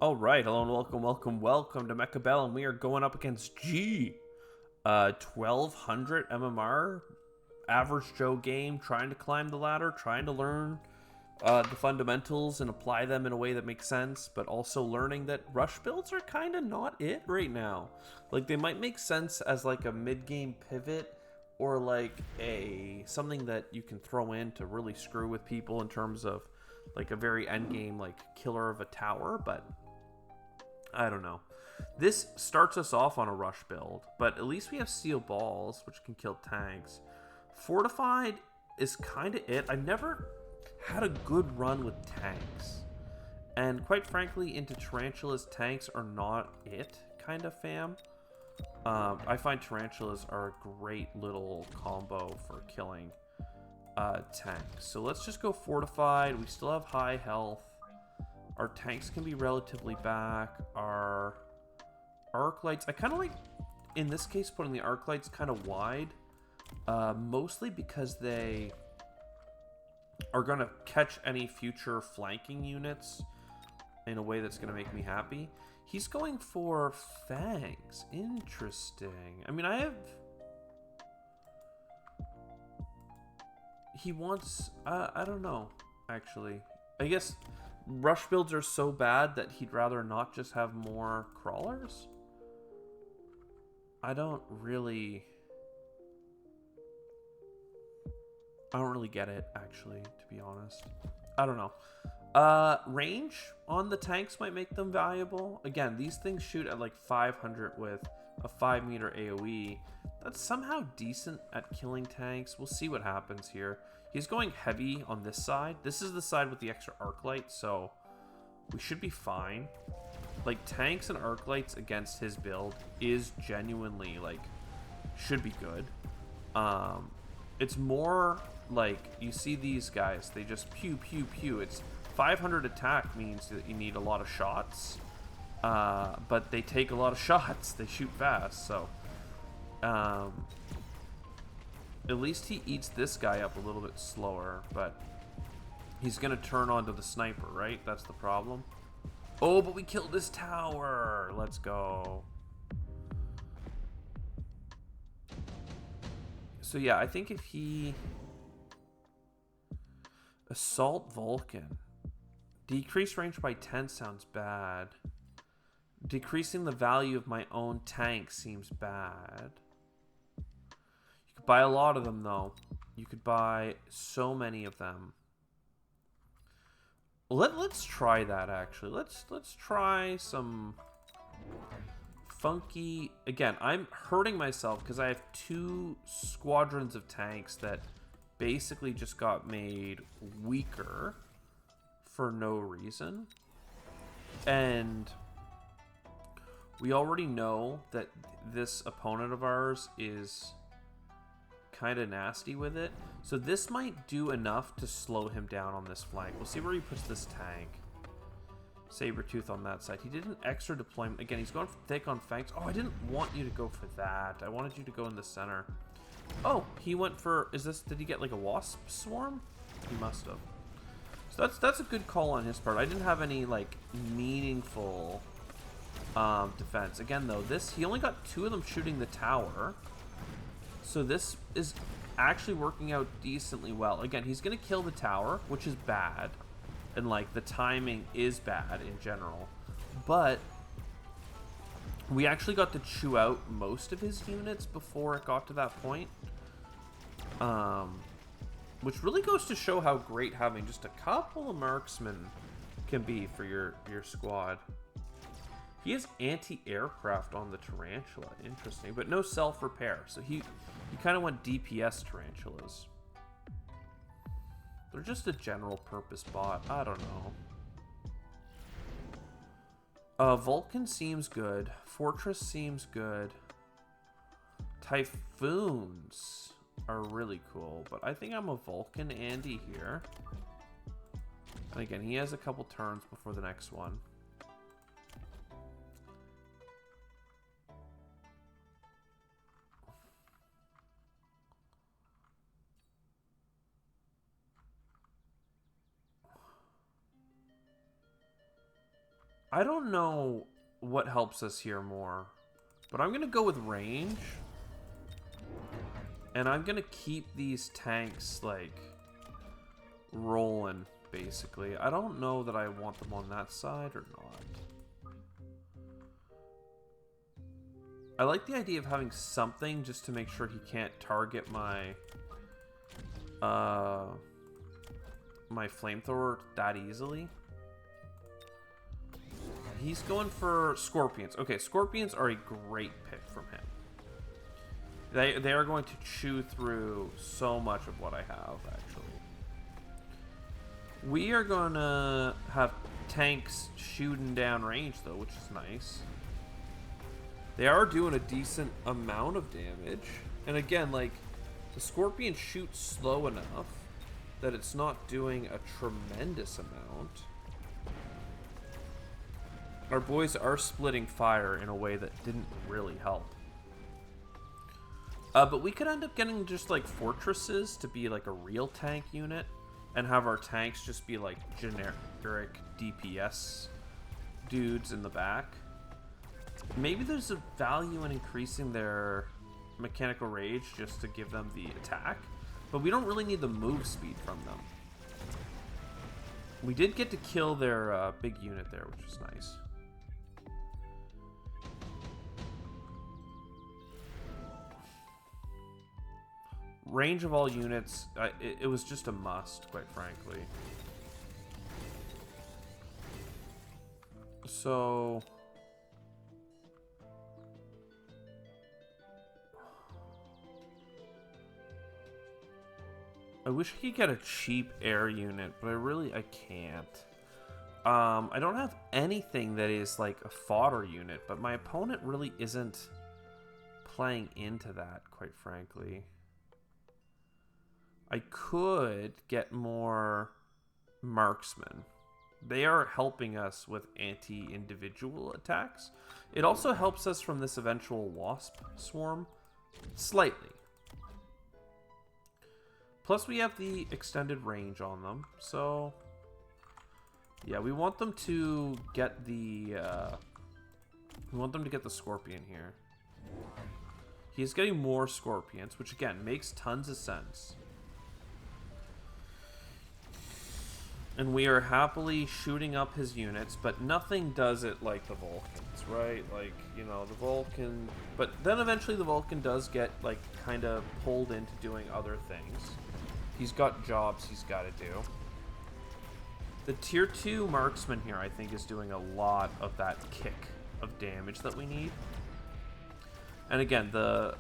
All right, hello and welcome to Mechabellum. We are going up against G, 1200 MMR, average Joe game, trying to climb the ladder, trying to learn the fundamentals and apply them in a way that makes sense, but also learning that rush builds are kind of not it right now. Like they might make sense as like a mid-game pivot or like a something that you can throw in to really screw with people in terms of like a very end game like killer of a tower, but I don't know. This starts us off on a rush build, but at least we have steel balls, which can kill tanks. Fortified is kind of it. I've never had a good run with tanks. And quite frankly, into tarantulas, tanks are not it kind of fam. I find tarantulas are a great little combo for killing tanks. So let's just go fortified. We still have high health. Our tanks can be relatively back. Our arc lights, I kind of like, in this case, putting the arc lights kind of wide. Mostly because they are going to catch any future flanking units in a way that's going to make me happy. He's going for fangs. Interesting. I mean, he wants... I don't know, actually. I guess rush builds are so bad that he'd rather not just have more crawlers? I don't really get it, actually, to be honest. I don't know. Range on the tanks might make them valuable. Again, these things shoot at like 500 with a 5-meter AoE. That's somehow decent at killing tanks. We'll see what happens here. He's going heavy on this side. This is the side with the extra arc light, so we should be fine. Like, tanks and arc lights against his build is genuinely, like, should be good. It's more like, you see these guys, they just pew, pew, pew. It's 500 attack means that you need a lot of shots, but they take a lot of shots. They shoot fast, so at least he eats this guy up a little bit slower, but he's going to turn onto the sniper, right? That's the problem. Oh, but we killed this tower. Let's go. So yeah, I think if he... Assault Vulcan. Decrease range by 10 sounds bad. Decreasing the value of my own tank seems bad. You could buy a lot of them, though. You could buy so many of them. Let's try that, actually. Let's try some funky... Again, I'm hurting myself because I have 2 squadrons of tanks that basically just got made weaker for no reason. And we already know that this opponent of ours is kind of nasty with it. So this might do enough to slow him down on this flank. We'll see where he puts this tank. Sabretooth on that side. He did an extra deployment. Again, he's going thick on fangs. Oh, I didn't want you to go for that. I wanted you to go in the center. Oh, he went for... Is this... Did he get like a wasp swarm? He must have. So that's a good call on his part. I didn't have any like meaningful defense. Again, though, this... He only got 2 of them shooting the tower. So this is actually working out decently well. Again, he's going to kill the tower, which is bad. And, like, the timing is bad in general. But we actually got to chew out most of his units before it got to that point. Which really goes to show how great having just a couple of marksmen can be for your squad. He has anti-aircraft on the tarantula. Interesting. But no self-repair. So he kind of went DPS tarantulas. They're just a general purpose bot. I don't know. Vulcan seems good. Fortress seems good. Typhoons are really cool. But I think I'm a Vulcan Andy here. And again, he has a couple turns before the next one. I don't know what helps us here more, but I'm going to go with range. And I'm going to keep these tanks, like, rolling, basically. I don't know that I want them on that side or not. I like the idea of having something just to make sure he can't target my my flamethrower that easily. He's going for scorpions. Okay, scorpions are a great pick from him. They are going to chew through so much of what I have, actually. We are going to have tanks shooting down range, though, which is nice. They are doing a decent amount of damage. And again, like, the scorpion shoots slow enough that it's not doing a tremendous amount. Our boys are splitting fire in a way that didn't really help. But we could end up getting just, like, fortresses to be, like, a real tank unit. And have our tanks just be, like, generic DPS dudes in the back. Maybe there's a value in increasing their mechanical rage just to give them the attack. But we don't really need the move speed from them. We did get to kill their big unit there, which is nice. Range of all units, it was just a must, quite frankly. So... I wish I could get a cheap air unit, but I can't. I don't have anything that is like a fodder unit, but my opponent really isn't playing into that, quite frankly. I could get more marksmen. They are helping us with anti-individual attacks. It also helps us from this eventual wasp swarm slightly. Plus we have the extended range on them, so yeah, we want them to get the scorpion here. He's getting more scorpions, which again makes tons of sense. And we are happily shooting up his units, but nothing does it like the Vulcans, right? Like, you know, the Vulcan... But then eventually the Vulcan does get, like, kind of pulled into doing other things. He's got jobs he's got to do. The tier 2 marksman here, I think, is doing a lot of that kick of damage that we need. And again, the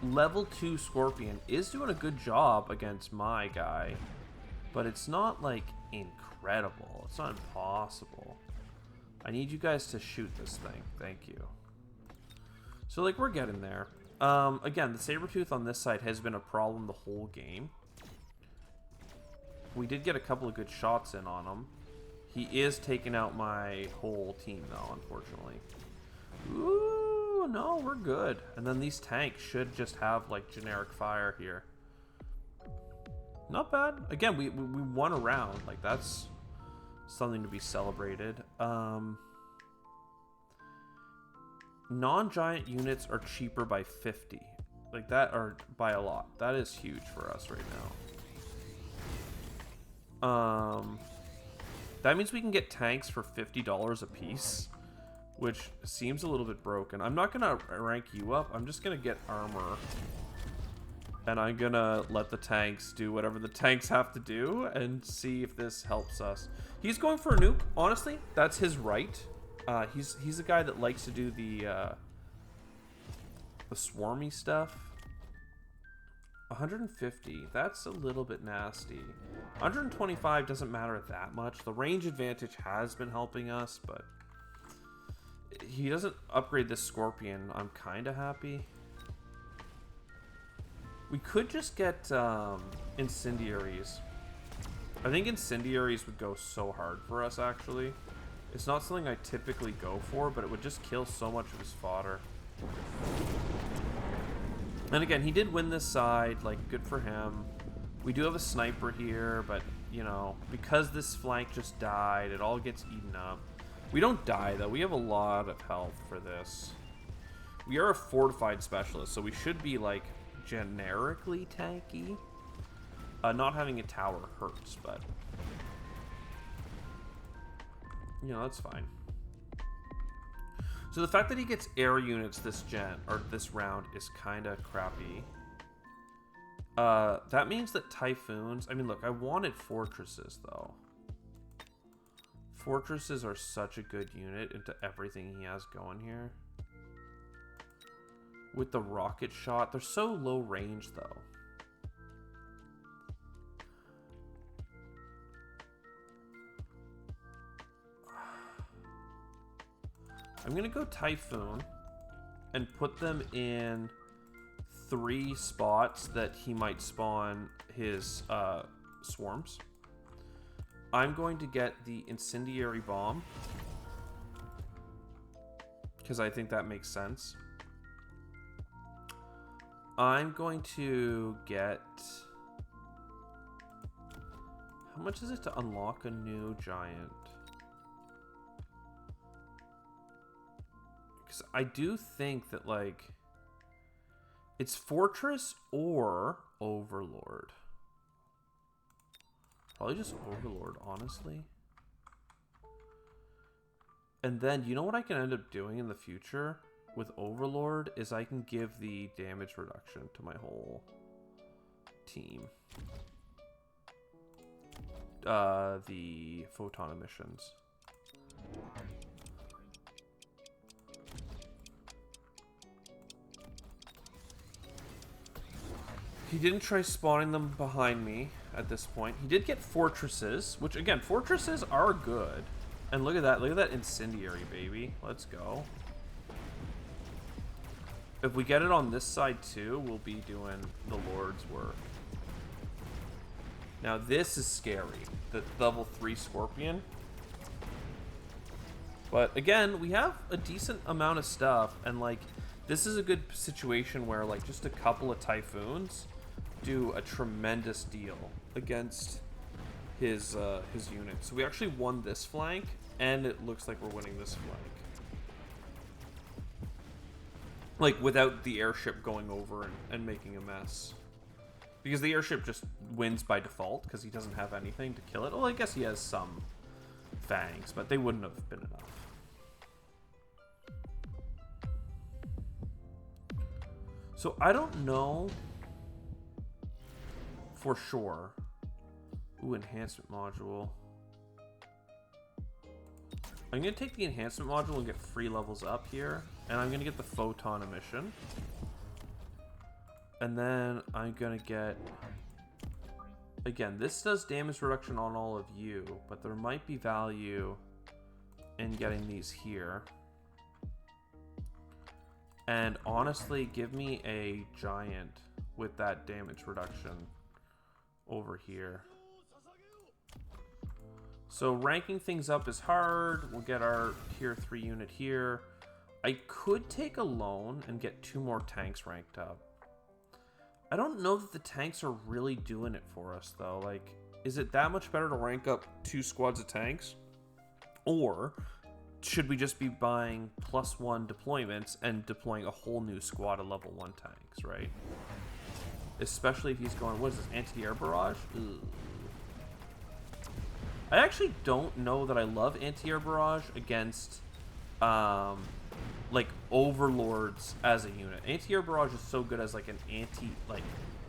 level 2 Scorpion is doing a good job against my guy. But it's not, like, incredible. It's not impossible. I need you guys to shoot this thing. Thank you. So, like, we're getting there. Again, the Sabertooth on this side has been a problem the whole game. We did get a couple of good shots in on him. He is taking out my whole team, though, unfortunately. Ooh, no, we're good. And then these tanks should just have, like, generic fire here. Not bad. Again, we won a round. Like, that's something to be celebrated. Non-giant units are cheaper by 50. Like, that, or by a lot. That is huge for us right now. That means we can get tanks for $50 a piece, which seems a little bit broken. I'm not going to rank you up. I'm just going to get armor. And I'm gonna let the tanks do whatever the tanks have to do and see if this helps us. He's going for a nuke. Honestly, that's his right. He's a guy that likes to do the swarmy stuff. 150. That's a little bit nasty. 125 doesn't matter that much. The range advantage has been helping us, but he doesn't upgrade this Scorpion. I'm kind of happy. We could just get incendiaries. I think incendiaries would go so hard for us, actually. It's not something I typically go for, but it would just kill so much of his fodder. And again, he did win this side, like, good for him. We do have a sniper here, but you know, because this flank just died, it all gets eaten up. We don't die, though. We have a lot of health for this. We are a fortified specialist, so we should be, like, generically tanky. Not having a tower hurts, but... you know, that's fine. So the fact that he gets air units this round is kind of crappy. That means that Typhoons... I mean, look, I wanted Fortresses, though. Fortresses are such a good unit into everything he has going here. With the rocket shot, they're so low range, though. I'm gonna go Typhoon and put them in 3 spots that he might spawn his swarms. I'm going to get the Incendiary Bomb because I think that makes sense. I'm going to get... how much is it to unlock a new giant? Because I do think that, like, it's Fortress or Overlord. Probably just Overlord, honestly. And then, you know what I can end up doing in the future with Overlord is I can give the damage reduction to my whole team. The photon emissions. He didn't try spawning them behind me at this point. He did get Fortresses, which, again, Fortresses are good. And look at that. Look at that Incendiary, baby. Let's go. If we get it on this side, too, we'll be doing the Lord's work. Now, this is scary. The level 3 Scorpion. But, again, we have a decent amount of stuff. And, like, this is a good situation where, like, just a couple of Typhoons do a tremendous deal against his unit. So we actually won this flank, and it looks like we're winning this flank. Like, without the airship going over and making a mess. Because the airship just wins by default, because he doesn't have anything to kill it. Well, I guess he has some fangs, but they wouldn't have been enough. So I don't know for sure. Ooh, enhancement module. I'm going to take the enhancement module and get free levels up here. And I'm going to get the photon emission. And then I'm going to get... again, this does damage reduction on all of you, but there might be value in getting these here. And honestly, give me a giant with that damage reduction over here. So ranking things up is hard. We'll get our tier 3 unit here. I could take a loan and get 2 more tanks ranked up. I don't know that the tanks are really doing it for us, though. Like, is it that much better to rank up 2 squads of tanks? Or should we just be buying +1 deployments and deploying a whole new squad of level 1 tanks, right? Especially if he's going, what is this, anti-air barrage? Ugh. I actually don't know that I love anti-air barrage against, like, overlords as a unit. Anti-air barrage is so good as, like, an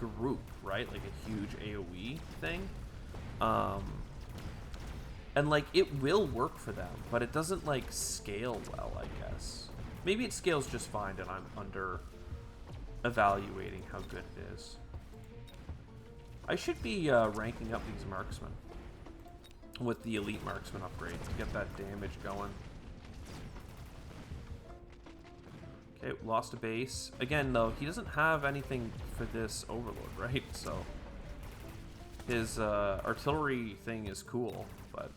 group, right? Like a huge AoE thing. And, like, it will work for them, but it doesn't, like, scale well, I guess. Maybe it scales just fine and I'm under evaluating how good it is. I should be ranking up these marksmen with the elite marksman upgrade to get that damage going. Okay, lost a base. Again, though, he doesn't have anything for this overlord, right? So his artillery thing is cool, but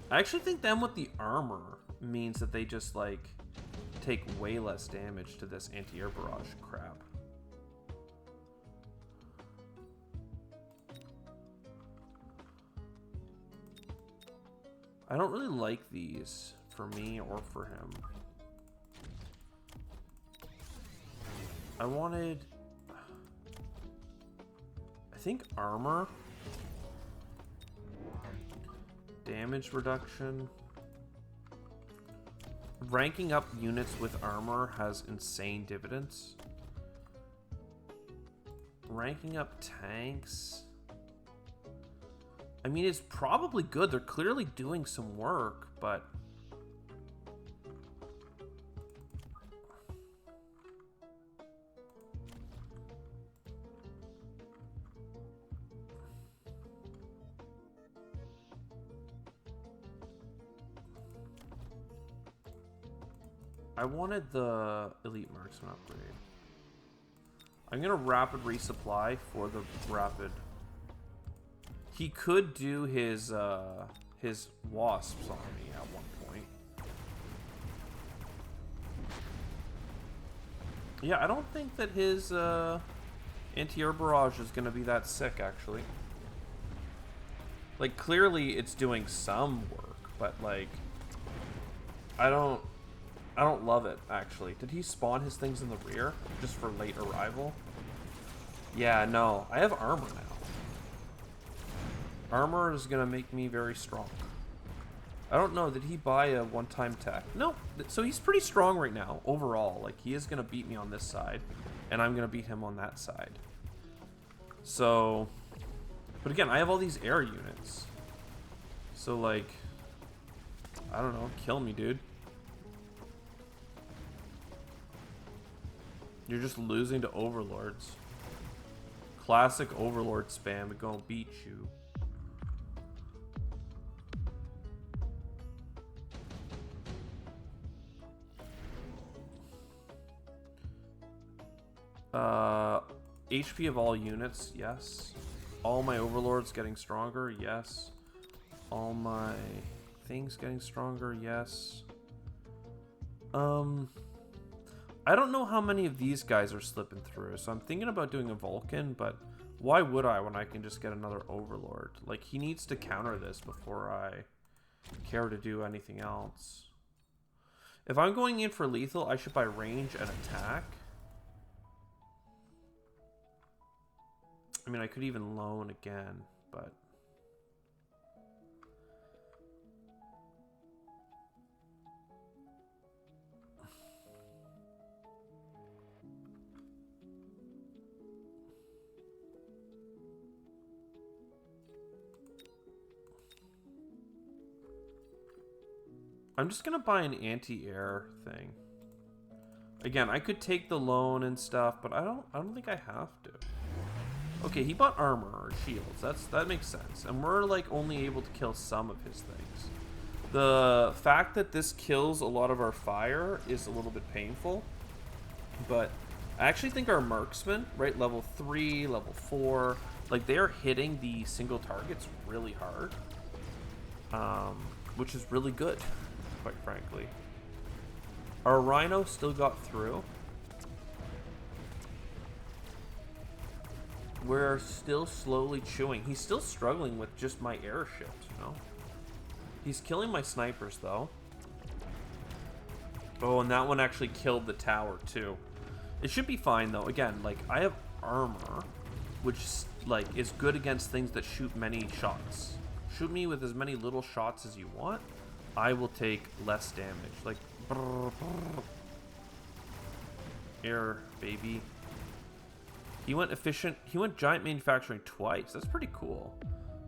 I actually think them with the armor means that they just, like, take way less damage to this anti-air barrage crap. I don't really like these for me or for him. I wanted, I think, armor, damage reduction. Ranking up units with armor has insane dividends. Ranking up tanks, I mean, it's probably good. They're clearly doing some work, but I wanted the elite marksman upgrade. I'm gonna rapid resupply for the rapid. He could do his wasps on me at one point. Yeah, I don't think that his anti-air barrage is gonna be that sick, actually. Like, clearly it's doing some work, but like, I don't love it, actually. Did he spawn his things in the rear just for late arrival? Yeah, no, I have armor now. Armor is gonna make me very strong. I don't know, did he buy a one-time tech? No, so he's pretty strong right now, overall. Like, he is gonna beat me on this side, and I'm gonna beat him on that side. So, but again, I have all these air units. So, like, I don't know, kill me, dude. You're just losing to overlords. Classic overlord spam, it gonna beat you. HP of all units, yes. All my overlords getting stronger, yes. All my things getting stronger, yes. I don't know how many of these guys are slipping through, so I'm thinking about doing a Vulcan, but why would I when I can just get another overlord? Like, he needs to counter this before I care to do anything else. If I'm going in for lethal, I should buy range and attack. I mean, I could even loan again, but I'm just gonna buy an anti-air thing. Again, I could take the loan and stuff, but I don't think I have to. Okay, he bought armor or shields. That makes sense. And we're like only able to kill some of his things. The fact that this kills a lot of our fire is a little bit painful. But I actually think our marksmen, right, level 3, level 4, like they're hitting the single targets really hard. Which is really good, quite frankly. Our rhino still got through. We're still slowly chewing. He's still struggling with just my airships, you know? He's killing my snipers, though. Oh, and that one actually killed the tower, too. It should be fine, though. Again, like, I have armor, which, like, is good against things that shoot many shots. Shoot me with as many little shots as you want. I will take less damage. Like, brr, brr. Air, baby. He went efficient. He went giant manufacturing twice. That's pretty cool.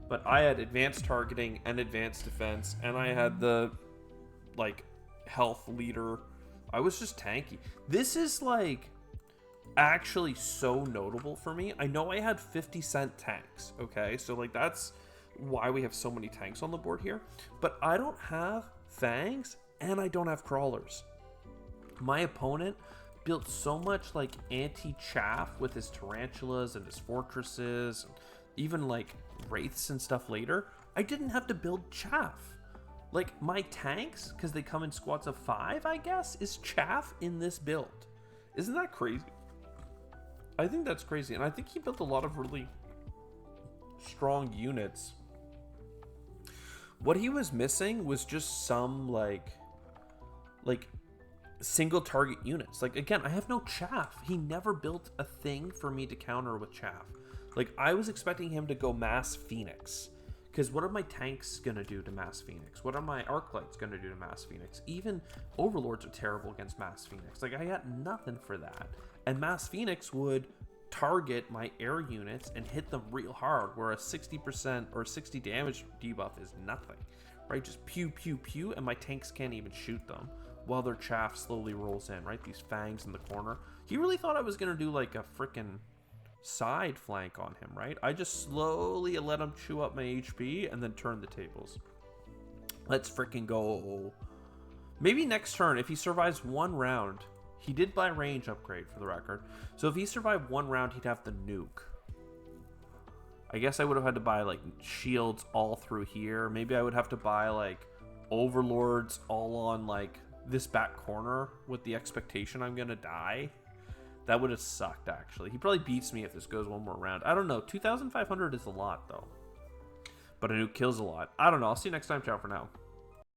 But I had advanced targeting and advanced defense, and I had the, like, health leader. I was just tanky. This is, like, actually so notable for me. I know I had 50-cent tanks, okay? So, like, that's why we have so many tanks on the board here. But I don't have fangs, and I don't have crawlers. My opponent built so much like anti-chaff with his tarantulas and his fortresses, even like wraiths and stuff later. I didn't have to build chaff. Like my tanks, because they come in squads of 5, I guess, is chaff in this build. Isn't that crazy? I think that's crazy, and I think he built a lot of really strong units What he was missing was just some like single target units. Like, again, I have no Chaff. He never built a thing for me to counter with Chaff. Like, I was expecting him to go Mass Phoenix. Because what are my tanks going to do to Mass Phoenix? What are my Arclights going to do to Mass Phoenix? Even Overlords are terrible against Mass Phoenix. Like, I got nothing for that. And Mass Phoenix would target my air units and hit them real hard, where a 60% or 60 damage debuff is nothing. Right? Just pew, pew, pew, and my tanks can't even shoot them while their Chaff slowly rolls in, right? These fangs in the corner. He really thought I was going to do like a freaking side flank on him, right? I just slowly let him chew up my HP and then turn the tables. Let's freaking go. Maybe next turn, if he survives one round, he did buy range upgrade for the record. So if he survived one round, he'd have the nuke. I guess I would have had to buy like shields all through here. Maybe I would have to buy like Overlords all on like this back corner with the expectation I'm gonna die. That would have sucked, actually. He probably beats me if this goes one more round. I don't know. 2,500 is a lot, though. But a nuke kills a lot. I don't know. I'll see you next time. Ciao for now.